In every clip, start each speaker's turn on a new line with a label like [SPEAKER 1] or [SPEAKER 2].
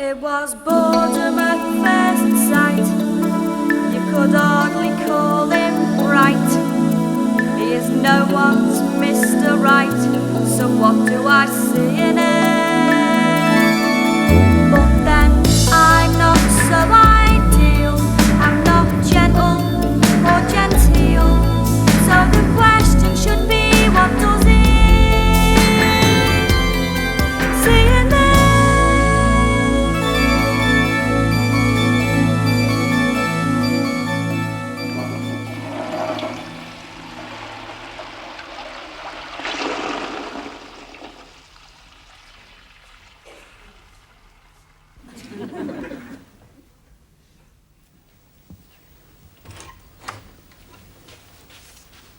[SPEAKER 1] It was boredom at first sight. You could hardly call him bright. He is no one's Mr. Right. So what do I see in him? But then I'm not so ideal. I'm not gentle or genteel. So the question should be, what does he see in me?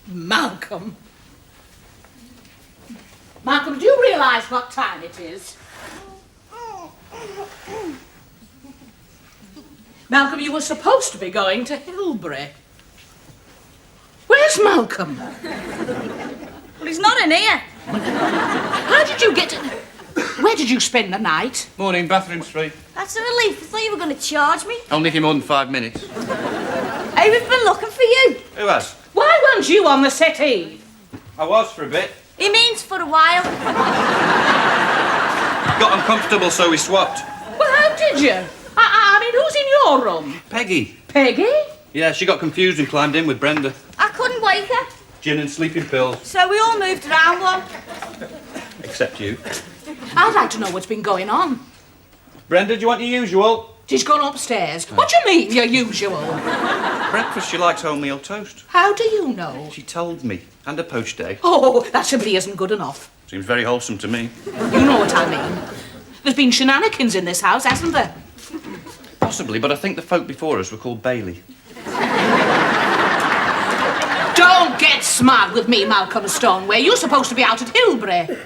[SPEAKER 2] Malcolm. Malcolm, do you realise what time it is? Malcolm, you were supposed to be going to Hilbury. Where's Malcolm?
[SPEAKER 1] Well, he's not in here.
[SPEAKER 2] How did you get... Where did you spend the night?
[SPEAKER 3] Morning, bathroom street.
[SPEAKER 1] That's a relief. I thought you were going to charge me.
[SPEAKER 3] Only if you're more than 5 minutes.
[SPEAKER 1] Hey, we've been looking for you.
[SPEAKER 3] Who has?
[SPEAKER 2] Why weren't you on the settee?
[SPEAKER 3] I was for a bit.
[SPEAKER 1] He means for a while.
[SPEAKER 3] Got uncomfortable, so we swapped.
[SPEAKER 2] Well, how did you? I mean, who's in your room?
[SPEAKER 3] Peggy.
[SPEAKER 2] Peggy?
[SPEAKER 3] Yeah, she got confused and climbed in with Brenda.
[SPEAKER 1] I couldn't wake her.
[SPEAKER 3] Gin and sleeping pills.
[SPEAKER 1] So we all moved around one.
[SPEAKER 3] Except you.
[SPEAKER 2] I'd like to know what's been going on.
[SPEAKER 3] Brenda, do you want your usual?
[SPEAKER 2] She's gone upstairs. What do you mean, your usual?
[SPEAKER 3] Breakfast, she likes wholemeal toast.
[SPEAKER 2] How do you know?
[SPEAKER 3] She told me. And a poached egg.
[SPEAKER 2] Oh, that simply isn't good enough.
[SPEAKER 3] Seems very wholesome to me.
[SPEAKER 2] You know what I mean. There's been shenanigans in this house, hasn't there?
[SPEAKER 3] Possibly, but I think the folk before us were called Bailey.
[SPEAKER 2] Don't get smart with me, Malcolm Stoneway. You're supposed to be out at Hilbury.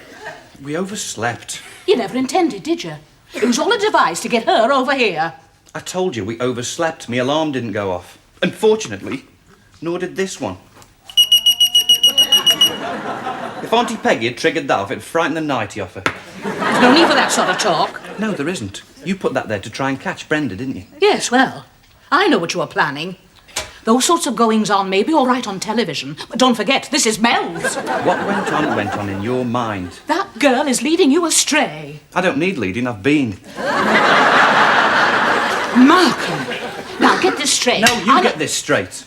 [SPEAKER 3] We overslept.
[SPEAKER 2] You never intended, did you? It was all a device to get her over here.
[SPEAKER 3] I told you we overslept. My alarm didn't go off. Unfortunately, nor did this one. If Auntie Peggy had triggered that off, it'd frighten the nighty off her.
[SPEAKER 2] There's no need for that sort of talk.
[SPEAKER 3] No, there isn't. You put that there to try and catch Brenda, didn't you?
[SPEAKER 2] Yes, well, I know what you were planning. Those sorts of goings-on may be all right on television, but don't forget, this is Mel's.
[SPEAKER 3] What went on in your mind.
[SPEAKER 2] That girl is leading you astray.
[SPEAKER 3] I don't need leading, I've been.
[SPEAKER 2] Malcolm, now get this straight.
[SPEAKER 3] No, you get this straight.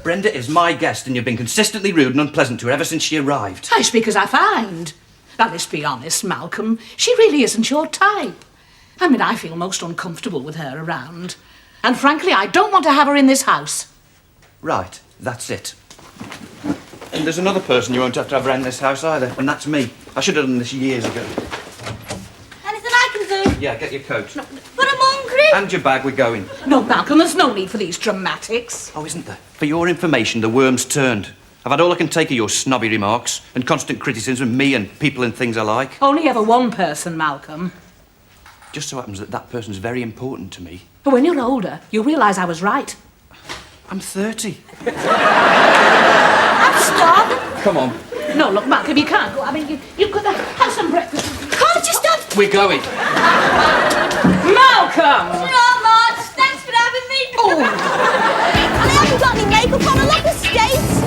[SPEAKER 3] Brenda is my guest and you've been consistently rude and unpleasant to her ever since she arrived.
[SPEAKER 2] I speak as I find. Now, let's be honest, Malcolm. She really isn't your type. I mean, I feel most uncomfortable with her around. And frankly, I don't want to have her in this house.
[SPEAKER 3] Right, that's it. And there's another person you won't have to have around this house either, and that's me. I should have done this years ago.
[SPEAKER 1] Anything I can do?
[SPEAKER 3] Yeah, get your coat.
[SPEAKER 1] No, but I'm hungry.
[SPEAKER 3] And your bag, we're going.
[SPEAKER 2] No, Malcolm, there's no need for these dramatics.
[SPEAKER 3] Oh, isn't there? For your information, the worm's turned. I've had all I can take of your snobby remarks and constant criticism of me and people and things I like.
[SPEAKER 2] Only ever one person, Malcolm.
[SPEAKER 3] Just so happens that person's very important to me.
[SPEAKER 2] But when you're older, you'll realise I was right.
[SPEAKER 3] I'm 30.
[SPEAKER 1] I'm starving.
[SPEAKER 3] Come on.
[SPEAKER 2] No, look, Malcolm, you can't go. I mean, you've got to have some breakfast.
[SPEAKER 1] Can't you stop?
[SPEAKER 3] We're going.
[SPEAKER 2] Malcolm!
[SPEAKER 1] No, Marge. Thanks for having me.
[SPEAKER 2] Oh.
[SPEAKER 1] I haven't got any makeup on. I like the skates.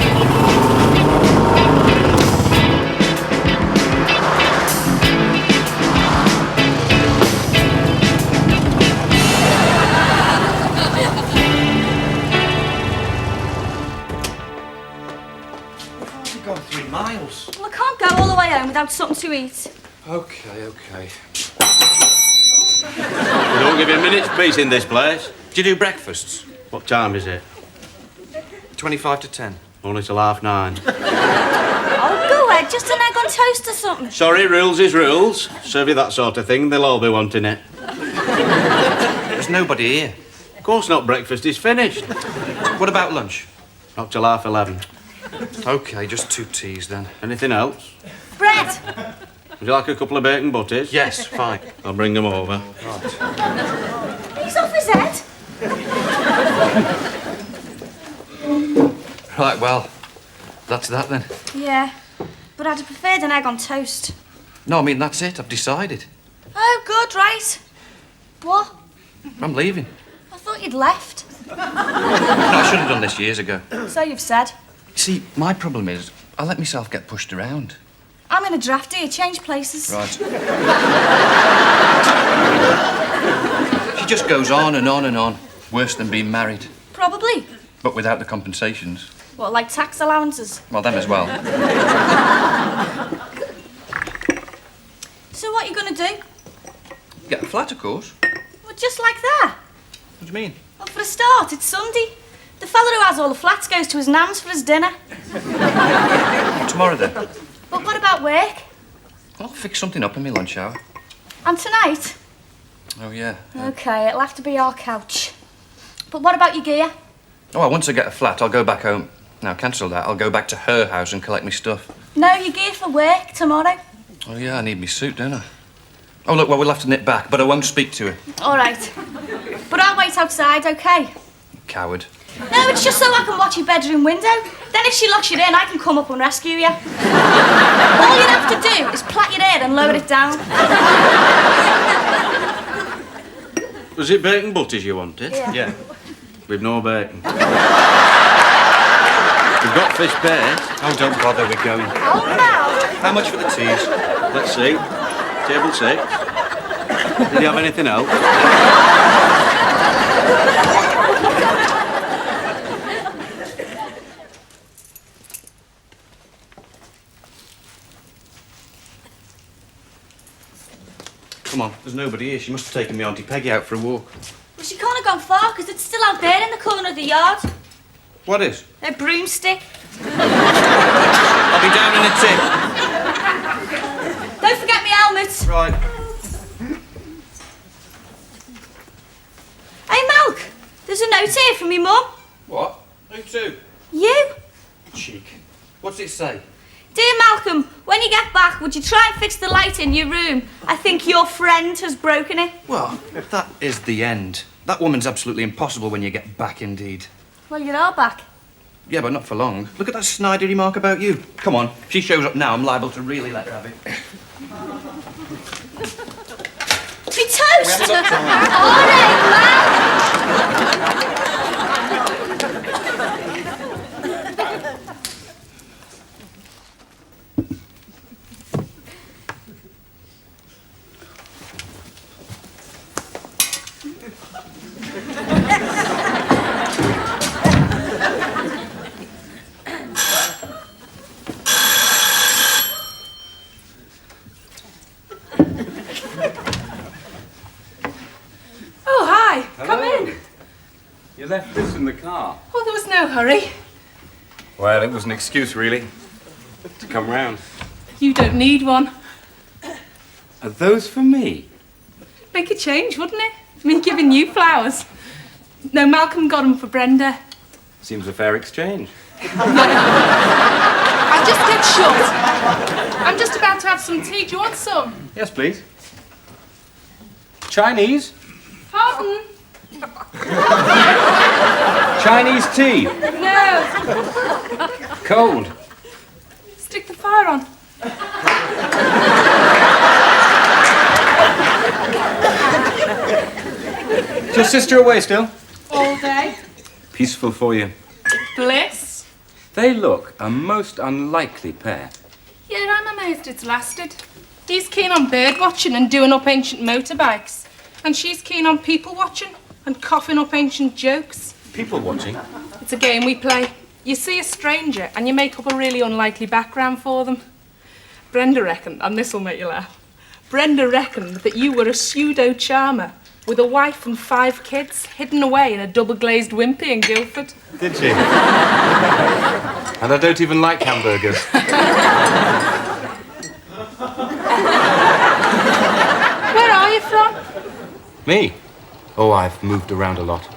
[SPEAKER 3] We've gone 3 miles.
[SPEAKER 1] Well, I can't go all the way home without something to eat.
[SPEAKER 3] Okay.
[SPEAKER 4] We don't give you a minute's peace in this place.
[SPEAKER 3] Do you do breakfasts?
[SPEAKER 4] What time is it?
[SPEAKER 3] 25 to 10.
[SPEAKER 4] Only till 9:30.
[SPEAKER 1] Oh, go ahead. Just an egg on toast or something.
[SPEAKER 4] Sorry, rules is rules. Serve you that sort of thing, they'll all be wanting it.
[SPEAKER 3] There's nobody here.
[SPEAKER 4] Of course not, breakfast is finished.
[SPEAKER 3] What about lunch?
[SPEAKER 4] Not till 11:30.
[SPEAKER 3] Okay, just 2 teas then.
[SPEAKER 4] Anything else?
[SPEAKER 1] Bread.
[SPEAKER 4] Would you like a couple of bacon butties?
[SPEAKER 3] Yes, fine.
[SPEAKER 4] I'll bring them over.
[SPEAKER 1] He's off his head.
[SPEAKER 3] Right, well, that's that then.
[SPEAKER 1] Yeah, but I'd have preferred an egg on toast.
[SPEAKER 3] No, I mean, that's it. I've decided.
[SPEAKER 1] Oh, good, right. What?
[SPEAKER 3] I'm leaving.
[SPEAKER 1] I thought you'd left.
[SPEAKER 3] No, I should have done this years ago.
[SPEAKER 1] So you've said.
[SPEAKER 3] See, my problem is I let myself get pushed around.
[SPEAKER 1] I'm in a draft here, change places.
[SPEAKER 3] Right. She just goes on and on and on. Worse than being married.
[SPEAKER 1] Probably.
[SPEAKER 3] But without the compensations.
[SPEAKER 1] What, like tax allowances?
[SPEAKER 3] Well, them as well.
[SPEAKER 1] So what are you going to do?
[SPEAKER 3] Get a flat, of course.
[SPEAKER 1] Well, just like that.
[SPEAKER 3] What do you mean?
[SPEAKER 1] Well, for a start, it's Sunday. The fella who has all the flats goes to his nan's for his dinner.
[SPEAKER 3] Well, tomorrow then.
[SPEAKER 1] But what about work?
[SPEAKER 3] I'll fix something up in my lunch hour.
[SPEAKER 1] And tonight?
[SPEAKER 3] Oh, yeah.
[SPEAKER 1] OK, it'll have to be our couch. But what about your gear?
[SPEAKER 3] Oh, well, once I get a flat, I'll go back home. Now, cancel that. I'll go back to her house and collect my stuff.
[SPEAKER 1] No, your gear for work tomorrow.
[SPEAKER 3] Oh, yeah, I need my suit, don't I? Oh, look, well, we'll have to nip back, but I won't speak to her.
[SPEAKER 1] All right. But I'll wait outside, OK?
[SPEAKER 3] Coward.
[SPEAKER 1] No, it's just so I can watch your bedroom window. Then if she locks you in, I can come up and rescue you. All you'd have to do is plait your hair and lower it down.
[SPEAKER 4] Was it bacon butties you wanted?
[SPEAKER 1] Yeah.
[SPEAKER 4] With no bacon. We've got fish paste.
[SPEAKER 3] Oh, don't bother, we're going.
[SPEAKER 1] Oh, no.
[SPEAKER 3] How much for the teas?
[SPEAKER 4] Let's see. Table 6. Did you have anything else?
[SPEAKER 3] Come on, there's nobody here. She must have taken me Auntie Peggy out for a walk.
[SPEAKER 1] Well, she can't have gone far, because it's still out there in the corner of the yard.
[SPEAKER 3] What is?
[SPEAKER 1] A broomstick.
[SPEAKER 3] I'll be down in a tick.
[SPEAKER 1] Don't forget my helmet.
[SPEAKER 3] Right.
[SPEAKER 1] Hey, Malk, there's a note here from your mum.
[SPEAKER 3] What? Who to?
[SPEAKER 1] You?
[SPEAKER 3] Cheek. What's it say?
[SPEAKER 1] Dear Malcolm, when you get back, would you try and fix the light in your room? I think your friend has broken it.
[SPEAKER 3] Well, that is the end. That woman's absolutely impossible when you get back, indeed.
[SPEAKER 1] Well, you are back.
[SPEAKER 3] Yeah, but not for long. Look at that snide remark about you. Come on, if she shows up now, I'm liable to really let her have it.
[SPEAKER 1] Me toast!
[SPEAKER 3] We haven't got time.
[SPEAKER 1] All right, Malk.
[SPEAKER 2] Oh, hi. Come in.
[SPEAKER 5] You left this in the car?
[SPEAKER 2] Oh, there was no hurry.
[SPEAKER 5] Well, it was an excuse, really, to come round.
[SPEAKER 2] You don't need one.
[SPEAKER 5] Are those for me?
[SPEAKER 2] Make a change, wouldn't it? Me giving you flowers. No, Malcolm got them for Brenda.
[SPEAKER 5] Seems a fair exchange.
[SPEAKER 2] I'll just get shut. I'm just about to have some tea. Do you want some?
[SPEAKER 5] Yes, please. Chinese?
[SPEAKER 2] Pardon?
[SPEAKER 5] Chinese tea?
[SPEAKER 2] No.
[SPEAKER 5] Cold?
[SPEAKER 2] Stick the fire on.
[SPEAKER 5] Is your sister away still?
[SPEAKER 2] All day.
[SPEAKER 5] Peaceful for you.
[SPEAKER 2] Bliss.
[SPEAKER 5] They look a most unlikely pair.
[SPEAKER 2] Yeah, I'm amazed it's lasted. He's keen on bird watching and doing up ancient motorbikes. And she's keen on people watching and coughing up ancient jokes.
[SPEAKER 5] People watching?
[SPEAKER 2] It's a game we play. You see a stranger and you make up a really unlikely background for them. Brenda reckoned, and this'll make you laugh, Brenda reckoned that you were a pseudo-charmer with a wife and 5 kids hidden away in a double-glazed wimpy in Guildford.
[SPEAKER 5] Did she? And I don't even like hamburgers.
[SPEAKER 2] Where are you from?
[SPEAKER 5] Me? Oh, I've moved around a lot.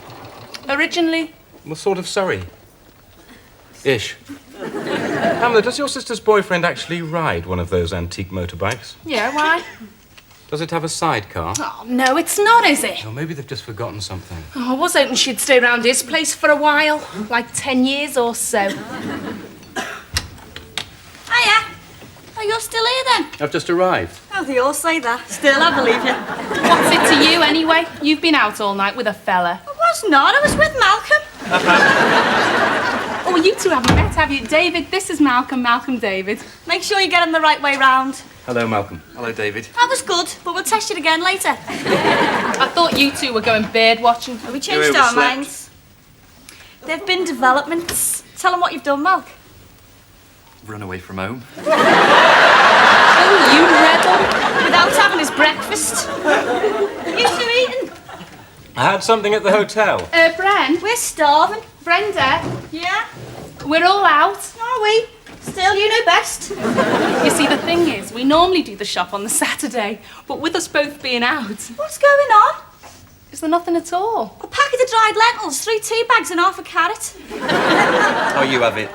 [SPEAKER 2] Originally?
[SPEAKER 5] Well, sort of Surrey. Ish. Pamela, does your sister's boyfriend actually ride one of those antique motorbikes?
[SPEAKER 2] Yeah, why?
[SPEAKER 5] Does it have a sidecar?
[SPEAKER 2] Oh, no, it's not, is it?
[SPEAKER 5] Or maybe they've just forgotten something.
[SPEAKER 2] Oh, I was hoping she'd stay round his place for a while, like 10 years or so.
[SPEAKER 1] Hiya. Oh, you're still here then?
[SPEAKER 5] I've just arrived.
[SPEAKER 1] Oh, they all say that. Still, I believe you.
[SPEAKER 2] What's it to you, anyway? You've been out all night with a fella.
[SPEAKER 1] I was not. I was with Malcolm.
[SPEAKER 2] Oh, you two haven't met, have you? David, this is Malcolm. Malcolm, David.
[SPEAKER 1] Make sure you get him the right way round.
[SPEAKER 5] Hello, Malcolm.
[SPEAKER 3] Hello, David.
[SPEAKER 1] That was good, but we'll test it again later.
[SPEAKER 2] I thought you two were going bird watching.
[SPEAKER 1] We changed our minds. There have been developments. Tell them what you've done, Malc.
[SPEAKER 3] Run away from home.
[SPEAKER 2] Oh, you rebel.
[SPEAKER 1] Without having his breakfast. You two eating?
[SPEAKER 5] I had something at the hotel.
[SPEAKER 2] Bren?
[SPEAKER 1] We're starving.
[SPEAKER 2] Brenda?
[SPEAKER 1] Yeah?
[SPEAKER 2] We're all out.
[SPEAKER 1] Are we? Still, you know best.
[SPEAKER 2] You see, the thing is, we normally do the shop on the Saturday, but with us both being out,
[SPEAKER 1] What's going on?
[SPEAKER 2] is there nothing at all?
[SPEAKER 1] A packet of dried lentils, 3 tea bags and half a carrot.
[SPEAKER 3] Oh, you have it.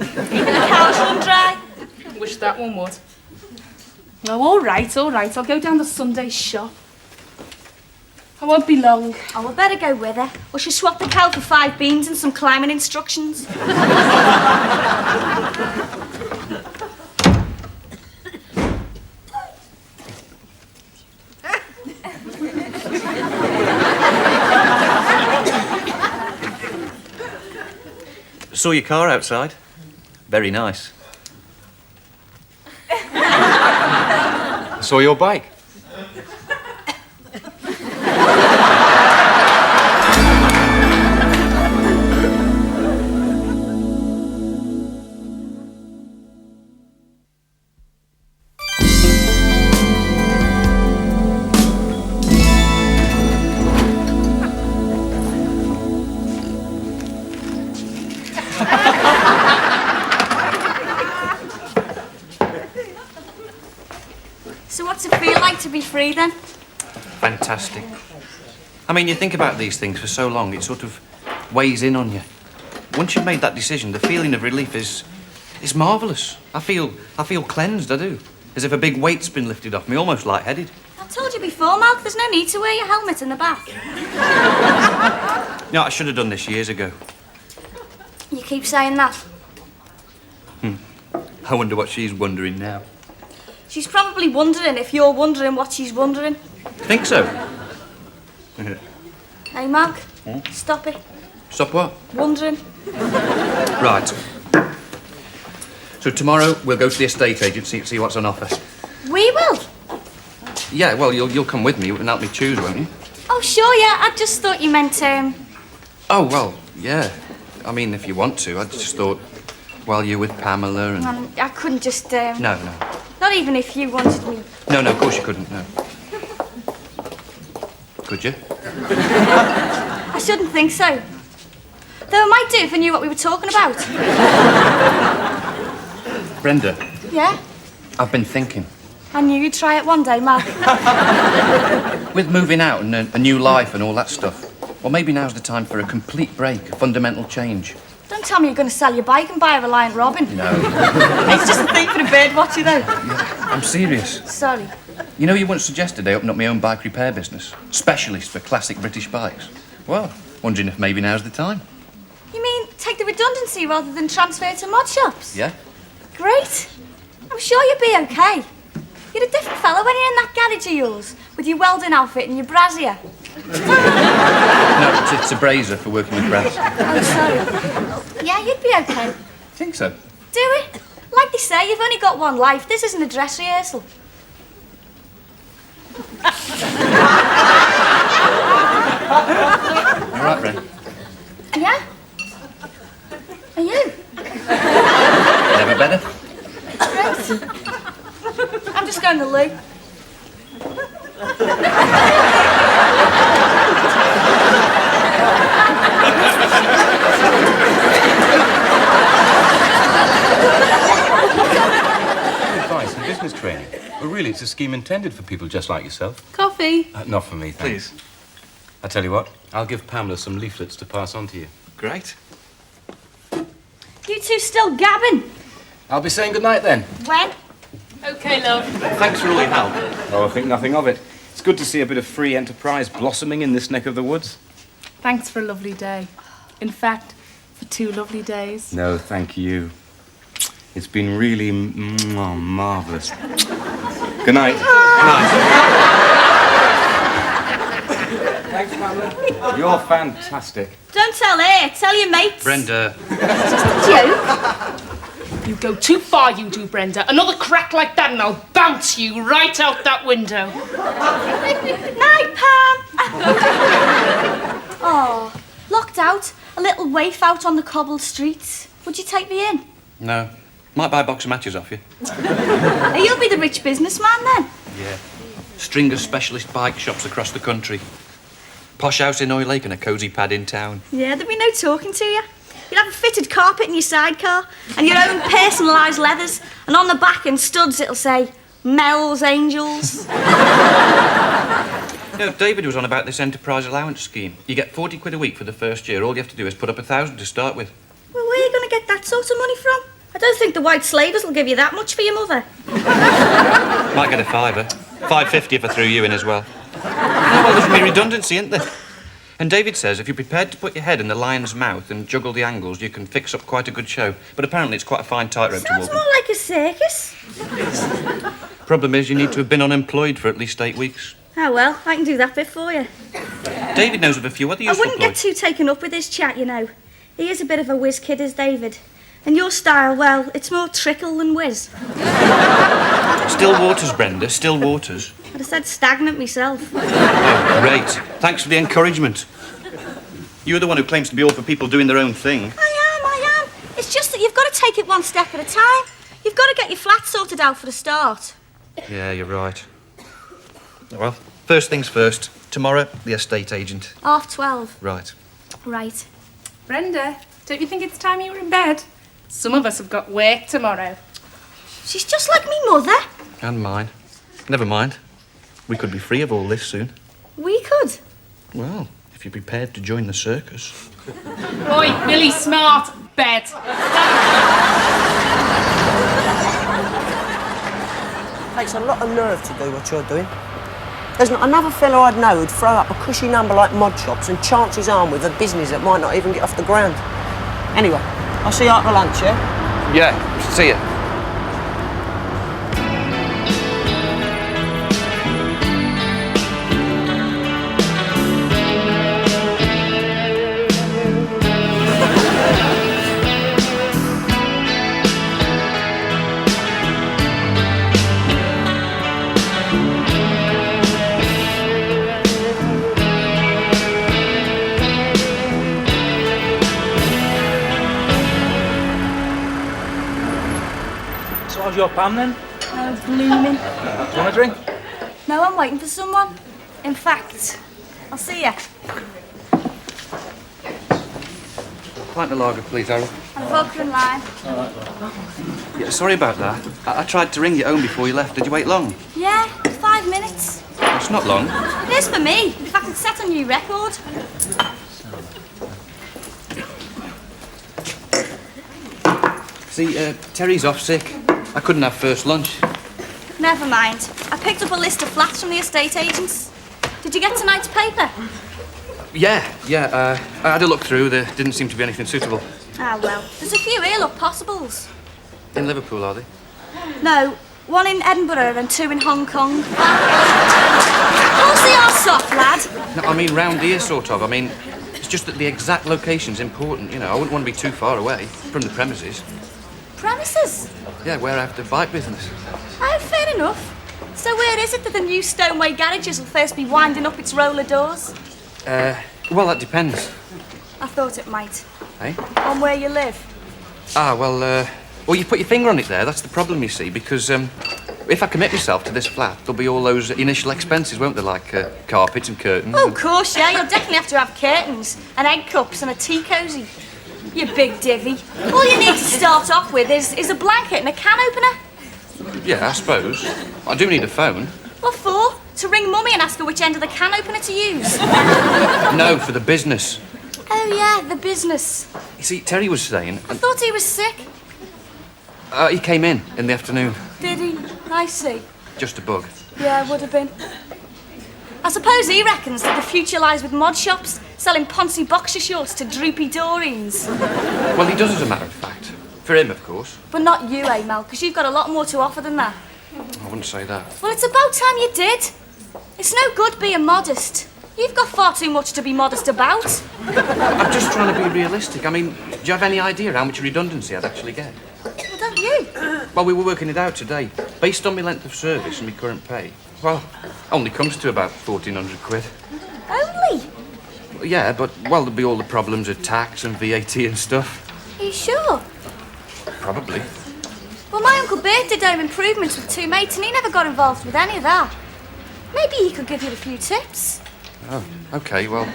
[SPEAKER 1] Even the cows run dry.
[SPEAKER 2] Wish that one would. Oh, all right, I'll go down the Sunday shop. I won't be long.
[SPEAKER 1] Oh, we better go with her. Or she'll swap the cow for 5 beans and some climbing instructions.
[SPEAKER 3] Saw your car outside. Very nice.
[SPEAKER 5] I saw your bike.
[SPEAKER 1] So what's it feel like to be free then?
[SPEAKER 3] Fantastic. I mean, you think about these things for so long, it sort of weighs in on you. Once you've made that decision, the feeling of relief is marvellous. I feel cleansed, I do. As if a big weight's been lifted off me, almost lightheaded.
[SPEAKER 1] I told you before, Malc, there's no need to wear your helmet in the bath.
[SPEAKER 3] No, I should have done this years ago.
[SPEAKER 1] You keep saying that.
[SPEAKER 3] I wonder what she's wondering now.
[SPEAKER 1] She's probably wondering if you're wondering what she's wondering.
[SPEAKER 3] Think so?
[SPEAKER 1] Hey, Malc, stop it.
[SPEAKER 3] Stop what?
[SPEAKER 1] Wondering.
[SPEAKER 3] Right. So tomorrow we'll go to the estate agency and see what's on offer.
[SPEAKER 1] We will.
[SPEAKER 3] Yeah, well, you'll come with me and help me choose, won't you?
[SPEAKER 1] Oh, sure, yeah. I just thought you meant,
[SPEAKER 3] Oh, well, yeah. I mean, if you want to. I just thought, while you're with Pamela and...
[SPEAKER 1] I couldn't just,
[SPEAKER 3] No.
[SPEAKER 1] Not even if you wanted me.
[SPEAKER 3] No, of course you couldn't, no. Could you?
[SPEAKER 1] I shouldn't think so. Though I might do if I knew what we were talking about.
[SPEAKER 3] Brenda,
[SPEAKER 1] Yeah?
[SPEAKER 3] I've been thinking.
[SPEAKER 1] I knew you'd try it one day, Malc.
[SPEAKER 3] With moving out and a new life and all that stuff, well, maybe now's the time for a complete break, a fundamental change.
[SPEAKER 1] Don't tell me you're going to sell your bike and buy a Reliant Robin.
[SPEAKER 3] No.
[SPEAKER 1] It's just a thing for the bird watcher, though.
[SPEAKER 3] I'm serious.
[SPEAKER 1] Sorry.
[SPEAKER 3] You know, you once suggested I open up my own bike repair business. Specialist for classic British bikes. Well, wondering if maybe now's the time.
[SPEAKER 1] You mean take the redundancy rather than transfer to mod shops?
[SPEAKER 3] Yeah?
[SPEAKER 1] Great. I'm sure you'll be okay. You're a different fellow when you're in that garage of yours, with your welding outfit and your brassiere.
[SPEAKER 3] No, it's a brazier for working with brass.
[SPEAKER 1] Oh, sorry. Yeah, you'd be okay.
[SPEAKER 3] Think so?
[SPEAKER 1] Do it. Like they say, you've only got one life. This isn't a dress rehearsal.
[SPEAKER 3] You all right, Brent?
[SPEAKER 1] Yeah? Are you?
[SPEAKER 3] Never better?
[SPEAKER 1] Great. I'm just going to the loo.
[SPEAKER 5] Advice and business training. Well, really, it's a scheme intended for people just like yourself.
[SPEAKER 2] Coffee?
[SPEAKER 5] Not for me, thanks.
[SPEAKER 3] Please.
[SPEAKER 5] I tell you what, I'll give Pamela some leaflets to pass on to you.
[SPEAKER 3] Great.
[SPEAKER 1] You two still gabbing?
[SPEAKER 5] I'll be saying goodnight then.
[SPEAKER 1] When?
[SPEAKER 2] Okay, love.
[SPEAKER 3] Thanks for all your help.
[SPEAKER 5] Oh, I think nothing of it. It's good to see a bit of free enterprise blossoming in this neck of the woods.
[SPEAKER 2] Thanks for a lovely day. In fact, for 2 lovely days.
[SPEAKER 5] No, thank you. It's been really marvellous. Good night. Good night. Thanks, Pamela. You're fantastic.
[SPEAKER 1] Don't tell her, tell your mates.
[SPEAKER 3] Brenda.
[SPEAKER 1] Joke.
[SPEAKER 2] You go too far, you do, Brenda. Another crack like that and I'll bounce you right out that window.
[SPEAKER 1] Night, Pam. Oh, locked out. A little waif out on the cobbled streets. Would you take me in?
[SPEAKER 3] No. Might buy a box of matches off you.
[SPEAKER 1] You'll be the rich businessman then.
[SPEAKER 3] Yeah. String of specialist bike shops across the country. Posh house in Oil Lake and a cosy pad in town.
[SPEAKER 1] Yeah, there'd be no talking to you. You'd have a fitted carpet in your sidecar and your own personalised leathers, and on the back in studs it'll say, Mel's Angels.
[SPEAKER 3] You know, David was on about this enterprise allowance scheme. You get 40 quid a week for the first year. All you have to do is put up 1,000 to start with.
[SPEAKER 1] Well, where are you going to get that sort of money from? I don't think the white slavers will give you that much for your mother.
[SPEAKER 3] Might get a fiver. 5.50 if I threw you in as well. Oh, well, there's me redundancy, isn't there? And David says if you're prepared to put your head in the lion's mouth and juggle the angles, you can fix up quite a good show. But apparently it's quite a fine tightrope to
[SPEAKER 1] Sounds
[SPEAKER 3] walk.
[SPEAKER 1] more like a circus.
[SPEAKER 3] Problem is you need to have been unemployed for at least 8 weeks.
[SPEAKER 1] Oh, well, I can do that bit for you.
[SPEAKER 3] David knows of a few other
[SPEAKER 1] I
[SPEAKER 3] useful
[SPEAKER 1] wouldn't get
[SPEAKER 3] ploys.
[SPEAKER 1] too taken up with his chat, you know. He is a bit of a whiz kid, is David. And your style, well, it's more trickle than whiz.
[SPEAKER 3] Still waters, Brenda, still waters.
[SPEAKER 1] I'd have said stagnant myself.
[SPEAKER 3] Oh, great. Thanks for the encouragement. You're the one who claims to be all for people doing their own thing.
[SPEAKER 1] I am. It's just that you've got to take it one step at a time. You've got to get your flat sorted out for the start.
[SPEAKER 3] Yeah, you're right. Well, first things first. Tomorrow, the estate agent.
[SPEAKER 1] 12:30.
[SPEAKER 3] Right.
[SPEAKER 1] Right.
[SPEAKER 2] Brenda, don't you think it's time you were in bed? Some of us have got work tomorrow.
[SPEAKER 1] She's just like me mother.
[SPEAKER 3] And mine. Never mind. We could be free of all this soon.
[SPEAKER 1] We could.
[SPEAKER 3] Well, if you're prepared to join the circus.
[SPEAKER 2] Oi, Billy Smart, bed.
[SPEAKER 6] Takes a lot of nerve to do what you're doing. There's not another fellow I'd know who'd throw up a cushy number like mod shops and chance his arm with a business that might not even get off the ground. Anyway, I'll see you after lunch, yeah?
[SPEAKER 3] Yeah, see ya.
[SPEAKER 7] So how's your Pam then?
[SPEAKER 1] Oh, blooming.
[SPEAKER 7] Do you want a drink?
[SPEAKER 1] No, I'm waiting for someone. In fact, I'll see ya.
[SPEAKER 3] Pint of lager, please, Harold.
[SPEAKER 1] And a vodka and lime.
[SPEAKER 3] Yeah, sorry about that. I tried to ring you home before you left. Did you wait long?
[SPEAKER 1] Yeah, 5 minutes.
[SPEAKER 3] It's not long.
[SPEAKER 1] It is for me. In fact, it's set a new record.
[SPEAKER 3] See, Terry's off sick. I couldn't have first lunch.
[SPEAKER 1] Never mind. I picked up a list of flats from the estate agents. Did you get tonight's paper?
[SPEAKER 3] Yeah. I had a look through. There didn't seem to be anything suitable.
[SPEAKER 1] Ah, well. There's a few here, look, possibles.
[SPEAKER 3] In Liverpool, are they?
[SPEAKER 1] No, one in Edinburgh and 2 in Hong Kong. What's the arse off, lad?
[SPEAKER 3] No, I mean round here, sort of. I mean, it's just that the exact location's important, you know. I wouldn't want to be too far away from the premises.
[SPEAKER 1] Premises?
[SPEAKER 3] Yeah, where I have the bike business.
[SPEAKER 1] Oh, fair enough. So where is it that the new Stoneway garages will first be winding up its roller doors?
[SPEAKER 3] Well, that depends.
[SPEAKER 1] I thought it might.
[SPEAKER 3] Eh?
[SPEAKER 1] On where you live.
[SPEAKER 3] Well, you put your finger on it there. That's the problem, you see, because if I commit myself to this flat, there'll be all those initial expenses, won't there, like carpets and curtains?
[SPEAKER 1] Oh, of course, yeah. You'll definitely have to have curtains and egg cups and a tea cosy. You big divvy. All you need to start off with is a blanket and a can opener.
[SPEAKER 3] Yeah, I suppose. I do need a phone.
[SPEAKER 1] What for? To ring Mummy and ask her which end of the can opener to use.
[SPEAKER 3] No, for the business.
[SPEAKER 1] Oh, yeah, the business.
[SPEAKER 3] You see, Terry was saying...
[SPEAKER 1] I thought he was sick.
[SPEAKER 3] He came in the afternoon.
[SPEAKER 1] Did he? I see.
[SPEAKER 3] Just a bug.
[SPEAKER 1] Yeah, would have been. I suppose he reckons that the future lies with mod shops, selling poncy boxer shorts to droopy Doreen's.
[SPEAKER 3] Well, he does, as a matter of fact. For him, of course.
[SPEAKER 1] But not you, eh, Mel? Because you've got a lot more to offer than that.
[SPEAKER 3] I wouldn't say that.
[SPEAKER 1] Well, it's about time you did. It's no good being modest. You've got far too much to be modest about.
[SPEAKER 3] I'm just trying to be realistic. I mean, do you have any idea how much redundancy I'd actually get?
[SPEAKER 1] Well, don't you?
[SPEAKER 3] Well, we were working it out today. Based on my length of service and my current pay, well, only comes to about 1,400 quid.
[SPEAKER 1] Only?
[SPEAKER 3] Well, yeah, but, well, there'll be all the problems of tax and VAT and stuff.
[SPEAKER 1] Are you sure?
[SPEAKER 3] Probably.
[SPEAKER 1] Well, my Uncle Bert did home improvements with 2 mates and he never got involved with any of that. Maybe he could give you a few tips.
[SPEAKER 3] Oh, OK, well,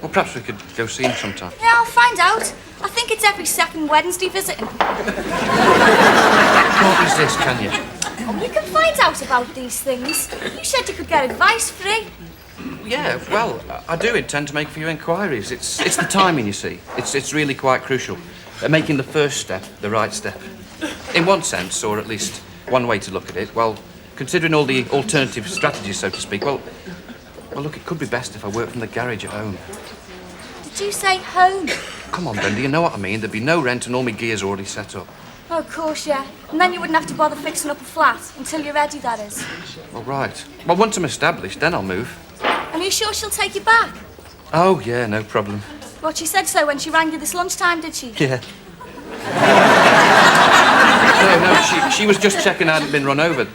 [SPEAKER 3] perhaps we could go see him sometime.
[SPEAKER 1] Yeah, I'll find out. I think it's every second Wednesday visiting.
[SPEAKER 3] Can't resist, can you?
[SPEAKER 1] Oh, you can find out about these things. You said you could get advice free.
[SPEAKER 3] Yeah, well, I do intend to make a few inquiries. It's the timing, you see. It's really quite crucial. Making the first step the right step. In one sense, or at least one way to look at it, well, considering all the alternative strategies, so to speak, well, look, it could be best if I worked from the garage at home.
[SPEAKER 1] Did you say home?
[SPEAKER 3] Come on, Brenda, you know what I mean. There'd be no rent and all my gear's already set up.
[SPEAKER 1] Oh, of course, yeah. And then you wouldn't have to bother fixing up a flat until you're ready, that is.
[SPEAKER 3] Well, right. Well, once I'm established, then I'll move.
[SPEAKER 1] And are you sure she'll take you back?
[SPEAKER 3] Oh, yeah, no problem.
[SPEAKER 1] What, she said so when she rang you this lunchtime, did she?
[SPEAKER 3] Yeah. No, she was just checking I hadn't been run over.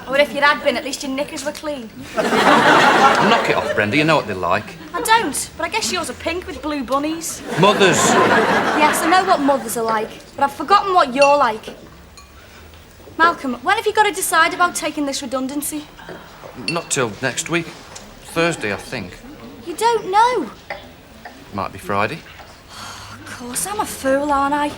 [SPEAKER 1] Or if you had been, at least your knickers were clean.
[SPEAKER 3] Knock it off, Brenda, you know what they're like.
[SPEAKER 1] I don't, but I guess yours are pink with blue bunnies.
[SPEAKER 3] Mothers.
[SPEAKER 1] Yes, I know what mothers are like, but I've forgotten what you're like. Malcolm, when have you got to decide about taking this redundancy?
[SPEAKER 3] Not till next week. Thursday, I think.
[SPEAKER 1] You don't know.
[SPEAKER 3] Might be Friday.
[SPEAKER 1] Of course, I'm a fool, aren't I?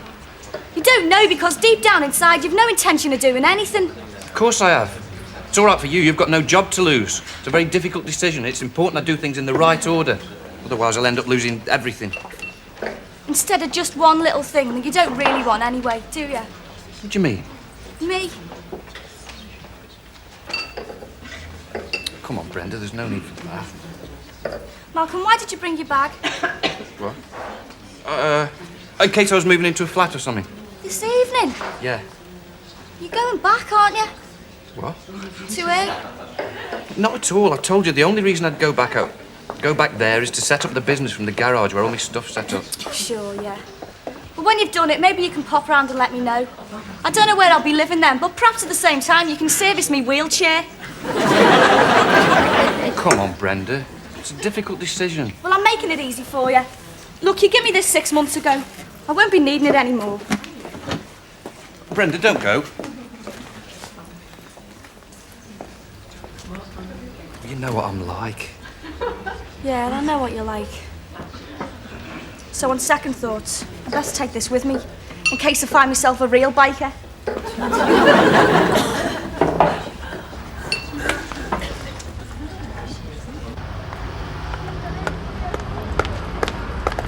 [SPEAKER 1] You don't know because deep down inside you've no intention of doing anything.
[SPEAKER 3] Of course I have. It's all right for you. You've got no job to lose. It's a very difficult decision. It's important I do things in the right order. Otherwise, I'll end up losing everything.
[SPEAKER 1] Instead of just one little thing that you don't really want anyway, do you?
[SPEAKER 3] What do you mean?
[SPEAKER 1] Me?
[SPEAKER 3] Come on, Brenda. There's no need for that.
[SPEAKER 1] Malcolm, why did you bring your bag?
[SPEAKER 3] What? In case I was moving into a flat or something.
[SPEAKER 1] This evening?
[SPEAKER 3] Yeah.
[SPEAKER 1] You're going back, aren't you?
[SPEAKER 3] What?
[SPEAKER 1] To here?
[SPEAKER 3] Not at all. I told you the only reason I'd go back there is to set up the business from the garage where all my stuff's set up.
[SPEAKER 1] Sure, yeah. But when you've done it, maybe you can pop round and let me know. I don't know where I'll be living then, but perhaps at the same time you can service me wheelchair.
[SPEAKER 3] Come on, Brenda. It's a difficult decision.
[SPEAKER 1] Well, I'm making it easy for you. Look, you gave me this 6 months ago. I won't be needing it anymore.
[SPEAKER 3] Brenda, don't go. You know what I'm like.
[SPEAKER 1] Yeah, I know what you're like. So on second thoughts, I'd best take this with me, in case I find myself a real biker.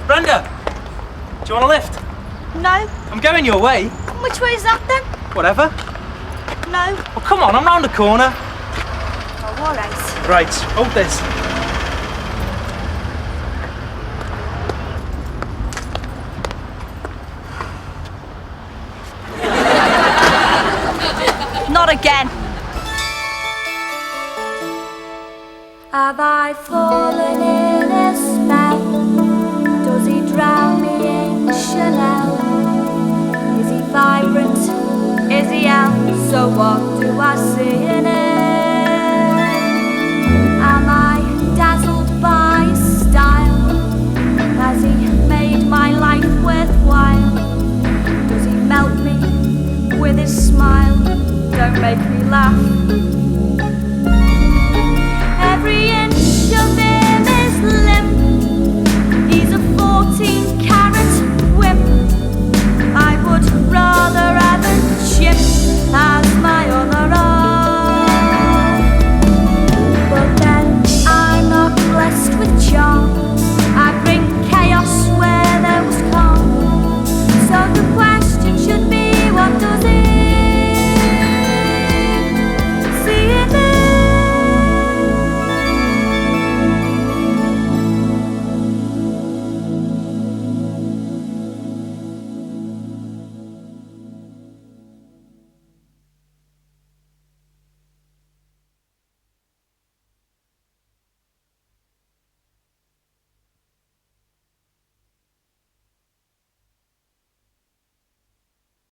[SPEAKER 7] Brenda, do you want a lift?
[SPEAKER 1] No?
[SPEAKER 7] I'm going your way.
[SPEAKER 1] Which way is that then?
[SPEAKER 7] Whatever.
[SPEAKER 1] No?
[SPEAKER 7] Well, come on, I'm round the corner.
[SPEAKER 1] Oh, all right.
[SPEAKER 7] Right, hold this.
[SPEAKER 1] Not again. Have I fallen in a spell? Does he drown me in Chanel? Is he vibrant? Is he out? So what do I see in him? Am I dazzled by his style? Has he made my life worthwhile? Does he melt me with his smile? Don't make me laugh.